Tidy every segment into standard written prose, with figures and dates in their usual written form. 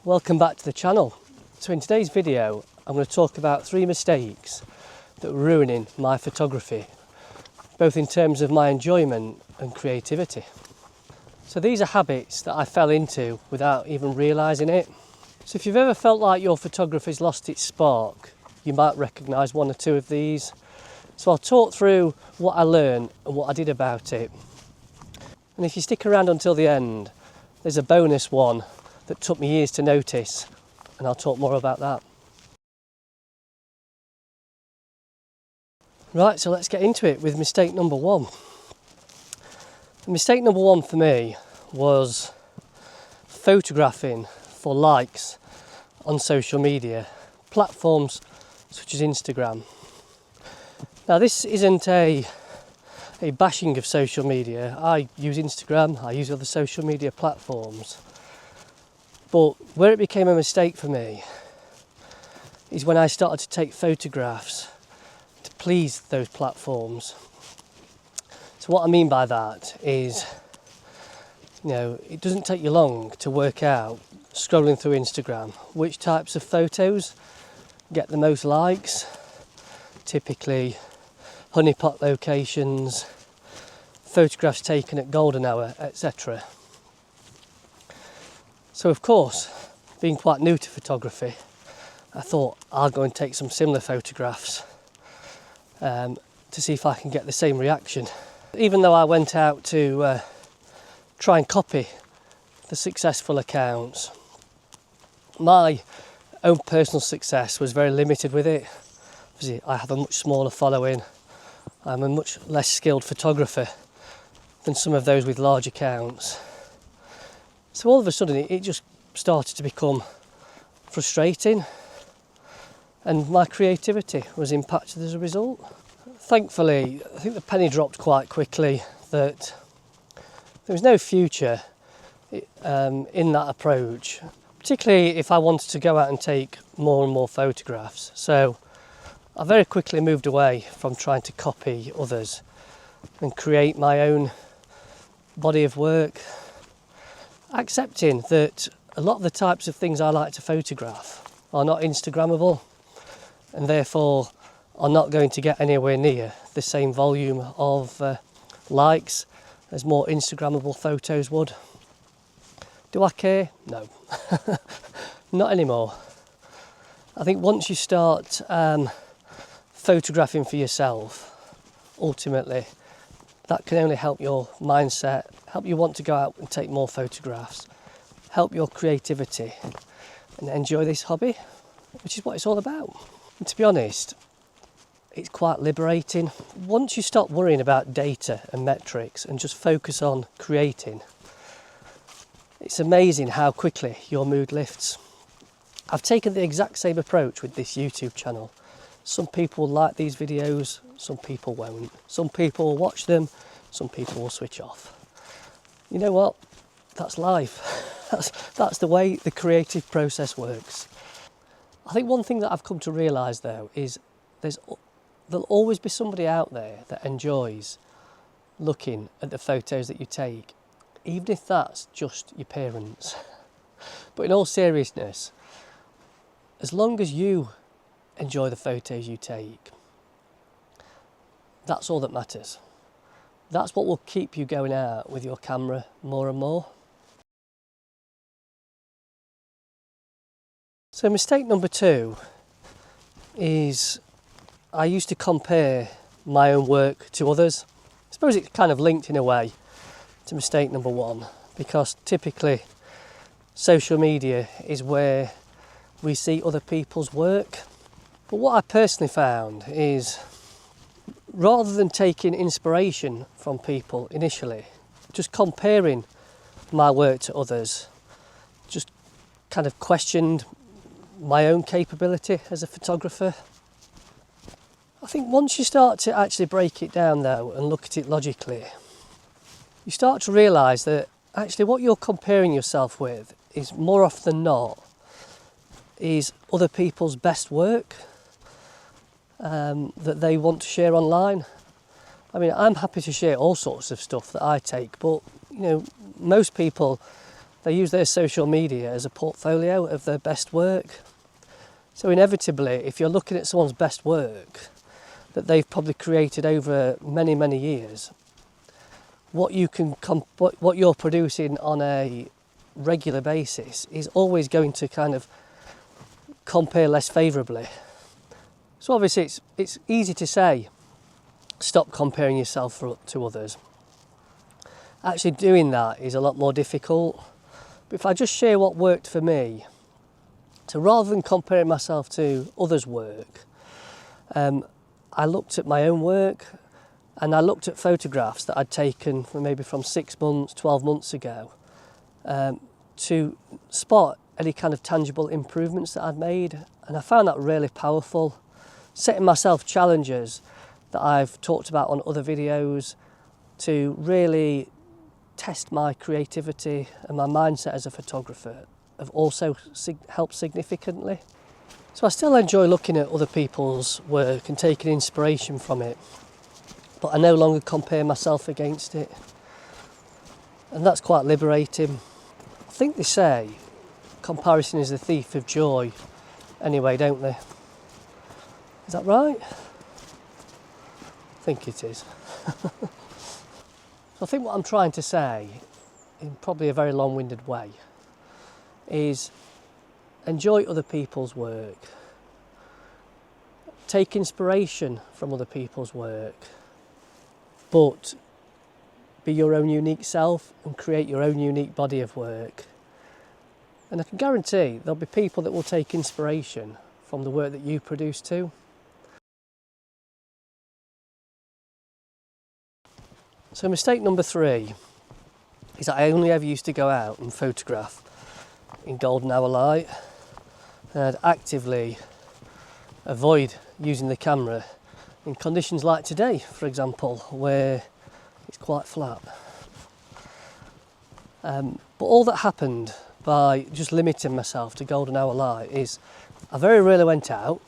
Welcome back to the channel. So in today's video I'm going to talk about 3 mistakes that were ruining my photography, both in terms of my enjoyment and creativity. So these are habits that I fell into without even realising it. So if you've ever felt like your photography's lost its spark, you might recognise 1 or 2 of these. So I'll talk through what I learned and what I did about it. And if you stick around until the end, there's a bonus one that took me years to notice, and I'll talk more about that. Right, so let's get into it with mistake number 1. Mistake number 1 for me was photographing for likes on social media, platforms such as Instagram. Now this isn't a bashing of social media. I use Instagram, I use other social media platforms. But where it became a mistake for me is when I started to take photographs to please those platforms. So what I mean by that is, it doesn't take you long to work out, scrolling through Instagram, which types of photos get the most likes. Typically honeypot locations, photographs taken at golden hour, etc. So of course, being quite new to photography, I thought I'll go and take some similar photographs to see if I can get the same reaction. Even though I went out to try and copy the successful accounts, my own personal success was very limited with it. Obviously, I have a much smaller following. I'm a much less skilled photographer than some of those with large accounts. So all of a sudden it just started to become frustrating, and my creativity was impacted as a result. Thankfully, I think the penny dropped quite quickly that there was no future in that approach, particularly if I wanted to go out and take more and more photographs. So I very quickly moved away from trying to copy others and create my own body of work, accepting that a lot of the types of things I like to photograph are not Instagrammable and therefore are not going to get anywhere near the same volume of likes as more Instagrammable photos would. Do I care? No, not anymore. I think once you start photographing for yourself, ultimately that can only help your mindset, help you want to go out and take more photographs, help your creativity and enjoy this hobby, which is what it's all about. And to be honest, it's quite liberating. Once you stop worrying about data and metrics and just focus on creating, it's amazing how quickly your mood lifts. I've taken the exact same approach with this YouTube channel. Some people will like these videos, some people won't. Some people will watch them, some people will switch off. You know what? That's life. That's the way the creative process works. I think one thing that I've come to realise though is there'll always be somebody out there that enjoys looking at the photos that you take, even if that's just your parents. But in all seriousness, as long as you enjoy the photos you take, that's all that matters. That's what will keep you going out with your camera more and more. So mistake number 2 is I used to compare my own work to others. I suppose it's kind of linked in a way to mistake number 1, because typically social media is where we see other people's work. But what I personally found is, rather than taking inspiration from people initially, just comparing my work to others, just kind of questioned my own capability as a photographer. I think once you start to actually break it down though and look at it logically, you start to realise that actually what you're comparing yourself with is more often than not is other people's best work that they want to share online. I mean, I'm happy to share all sorts of stuff that I take, but most people they use their social media as a portfolio of their best work. So inevitably, if you're looking at someone's best work that they've probably created over many, many years, what you're producing on a regular basis is always going to kind of compare less favourably. So obviously it's easy to say, stop comparing yourself to others. Actually doing that is a lot more difficult. But if I just share what worked for me, so rather than comparing myself to others' work, I looked at my own work and I looked at photographs that I'd taken maybe from 6 months, 12 months ago, to spot any kind of tangible improvements that I'd made. And I found that really powerful. Setting myself challenges that I've talked about on other videos to really test my creativity and my mindset as a photographer have also helped significantly. So I still enjoy looking at other people's work and taking inspiration from it, but I no longer compare myself against it. And that's quite liberating. I think they say comparison is the thief of joy anyway, don't they? Is that right? I think it is. So I think what I'm trying to say, in probably a very long-winded way, is enjoy other people's work. Take inspiration from other people's work, but be your own unique self and create your own unique body of work. And I can guarantee there'll be people that will take inspiration from the work that you produce too. So mistake number 3 is that I only ever used to go out and photograph in golden hour light, and I'd actively avoid using the camera in conditions like today, for example, where it's quite flat. But all that happened by just limiting myself to golden hour light is I very rarely went out,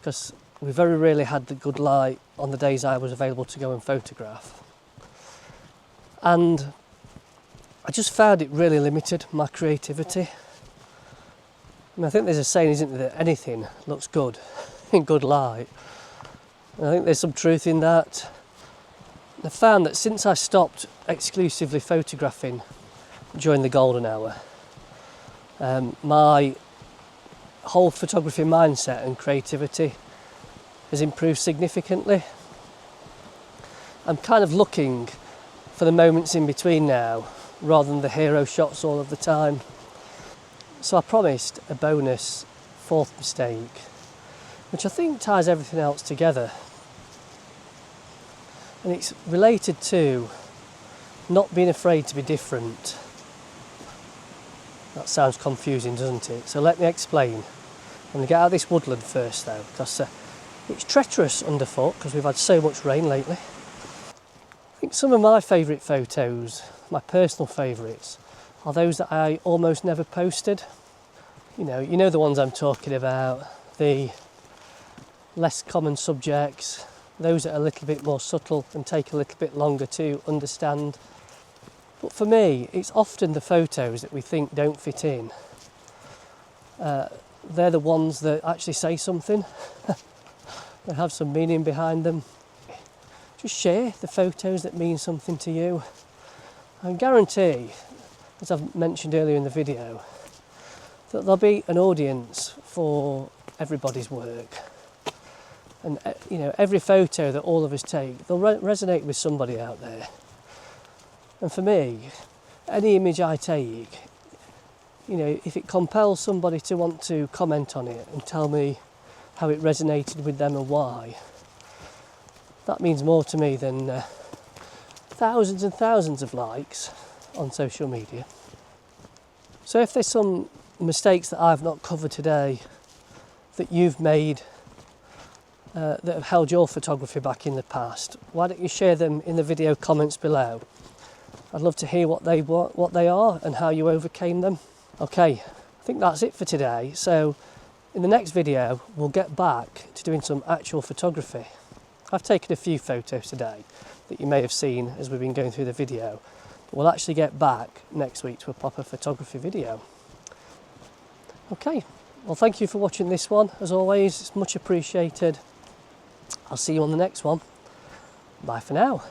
because we very rarely had the good light on the days I was available to go and photograph. And I just found it really limited my creativity. I think there's a saying, isn't there, that anything looks good in good light. And I think there's some truth in that. I found that since I stopped exclusively photographing during the golden hour, my whole photography mindset and creativity has improved significantly. I'm kind of looking for the moments in between now, rather than the hero shots all of the time. So I promised a bonus 4th mistake, which I think ties everything else together. And it's related to not being afraid to be different. That sounds confusing, doesn't it? So let me explain. I'm going to get out of this woodland first though, because it's treacherous underfoot because we've had so much rain lately. I think some of my favourite photos, my personal favourites, are those that I almost never posted. You know the ones I'm talking about, the less common subjects, those that are a little bit more subtle and take a little bit longer to understand. But for me, it's often the photos that we think don't fit in. They're the ones that actually say something. They have some meaning behind them. Just share the photos that mean something to you. I guarantee, as I've mentioned earlier in the video, that there'll be an audience for everybody's work. And every photo that all of us take, they'll resonate with somebody out there. And for me, any image I take, if it compels somebody to want to comment on it and tell me how it resonated with them and why, that means more to me than thousands and thousands of likes on social media. So if there's some mistakes that I've not covered today that you've made that have held your photography back in the past, why don't you share them in the video comments below? I'd love to hear what they are and how you overcame them. Okay, I think that's it for today. So in the next video, we'll get back to doing some actual photography. I've taken a few photos today that you may have seen as we've been going through the video, We'll actually get back next week to a proper photography video. Okay, well thank you for watching this one. As always, it's much appreciated. I'll see you on the next one. Bye for now.